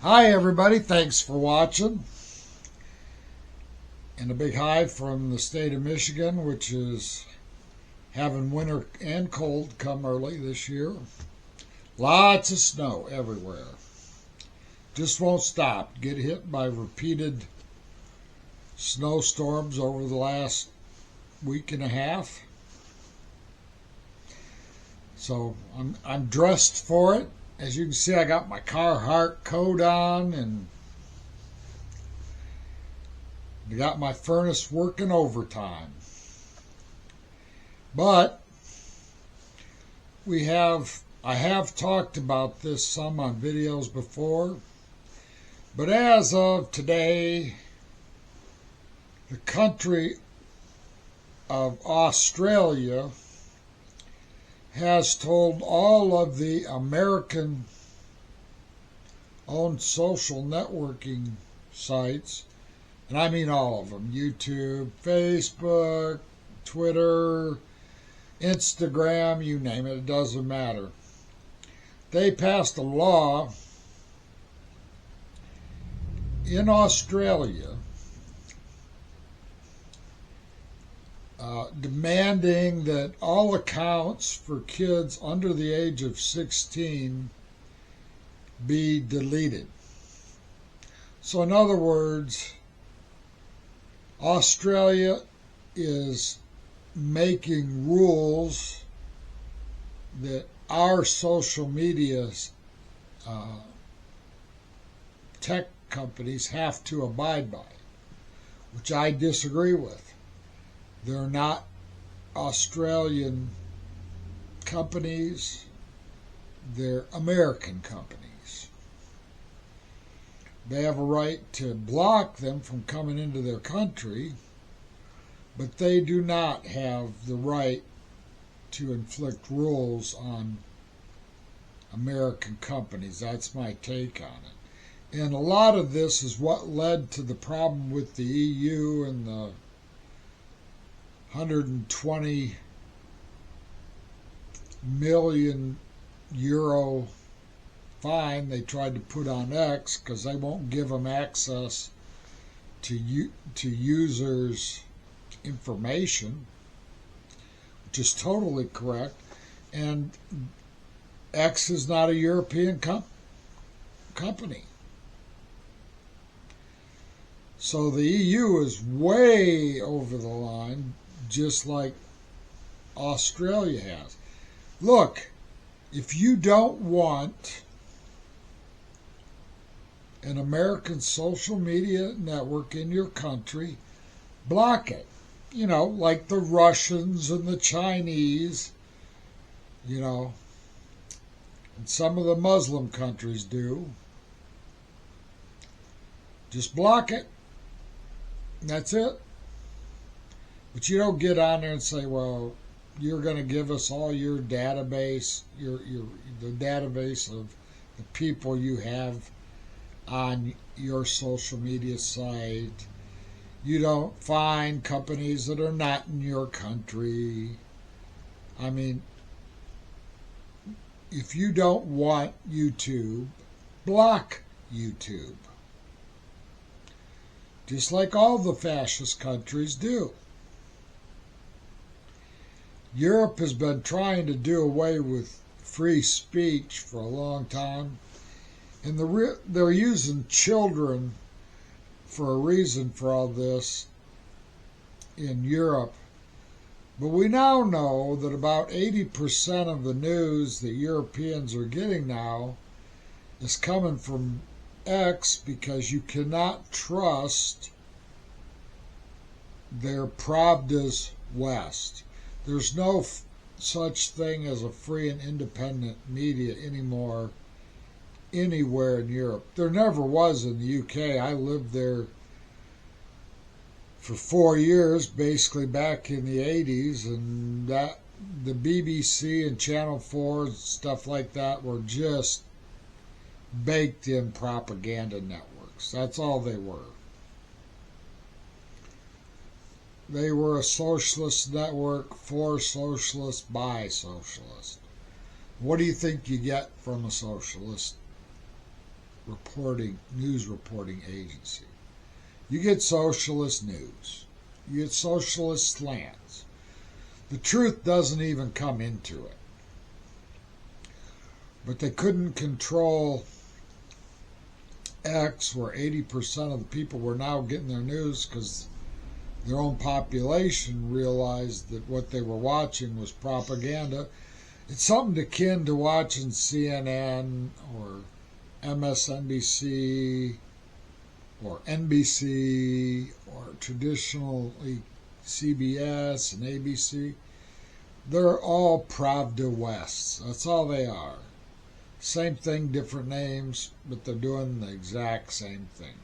Hi everybody, thanks for watching. And a big hi from the state of Michigan, which is having winter and cold come early this year. Lots of snow everywhere. Just won't stop. Get hit by repeated snowstorms over the last week and a half. So I'm dressed for it. As you can see, I got my Carhartt coat on and I got my furnace working overtime. But I have talked about this some on videos before, but as of today, the country of Australia has told all of the American-owned social networking sites, and I mean all of them, YouTube, Facebook, Twitter, Instagram, you name it, it doesn't matter. They passed a law in Australia demanding that all accounts for kids under the age of 16 be deleted. So in other words, Australia is making rules that our social media tech companies have to abide by, which I disagree with. They're not Australian companies, they're American companies. They have a right to block them from coming into their country, but they do not have the right to inflict rules on American companies. That's my take on it. And a lot of this is what led to the problem with the EU and the 120 million euro fine they tried to put on X because they won't give them access to users' information, which is totally correct. And X is not a European company. So the EU is way over the line, just like Australia has. Look, if you don't want an American social media network in your country, block it. You know, like the Russians and the Chinese, you know, and some of the Muslim countries do. Just block it. That's it. But you don't get on there and say, well, you're going to give us all your database, the database of the people you have on your social media site. You don't find companies that are not in your country. I mean, if you don't want YouTube, block YouTube. Just like all the fascist countries do. Europe has been trying to do away with free speech for a long time, and they're using children for a reason for all this in Europe. But we now know that about 80% of the news that Europeans are getting now is coming from X, because you cannot trust their Pravda's West. There's no such thing as a free and independent media anymore anywhere in Europe. There never was in the UK. I lived there for 4 years, basically back in the 80s, and that the BBC and Channel 4 and stuff like that were just baked in propaganda networks. That's all they were. They were a socialist network for socialists by socialists. What do you think you get from a socialist news reporting agency. You get socialist news. You get socialist slants. The truth doesn't even come into it. But they couldn't control X, where 80% of the people were now getting their news because their own population realized that what they were watching was propaganda. It's something akin to watching CNN or MSNBC or NBC or traditionally CBS and ABC. They're all Pravda Wests. That's all they are. Same thing, different names, but they're doing the exact same thing.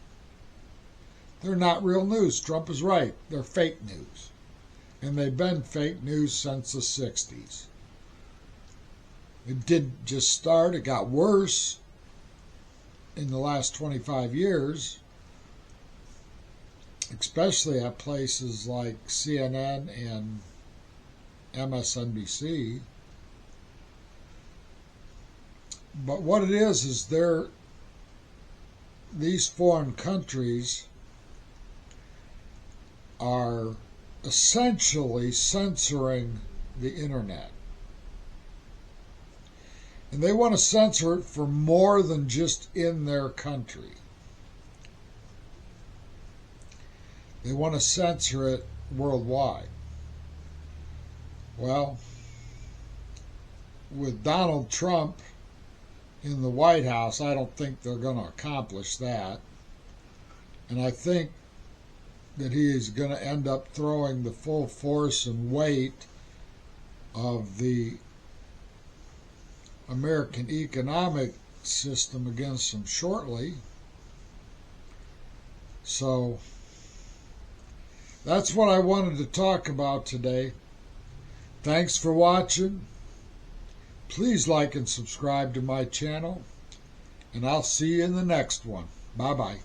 They're not real news. Trump is right. They're fake news. And they've been fake news since the 60s. It didn't just start. It got worse in the last 25 years, especially at places like CNN and MSNBC. But what it is these foreign countries are essentially censoring the internet. And they want to censor it for more than just in their country. They want to censor it worldwide. Well, with Donald Trump in the White House, I don't think they're going to accomplish that. And I think that he is going to end up throwing the full force and weight of the American economic system against him shortly. So that's what I wanted to talk about today. Thanks for watching. Please like and subscribe to my channel, and I'll see you in the next one. Bye-bye.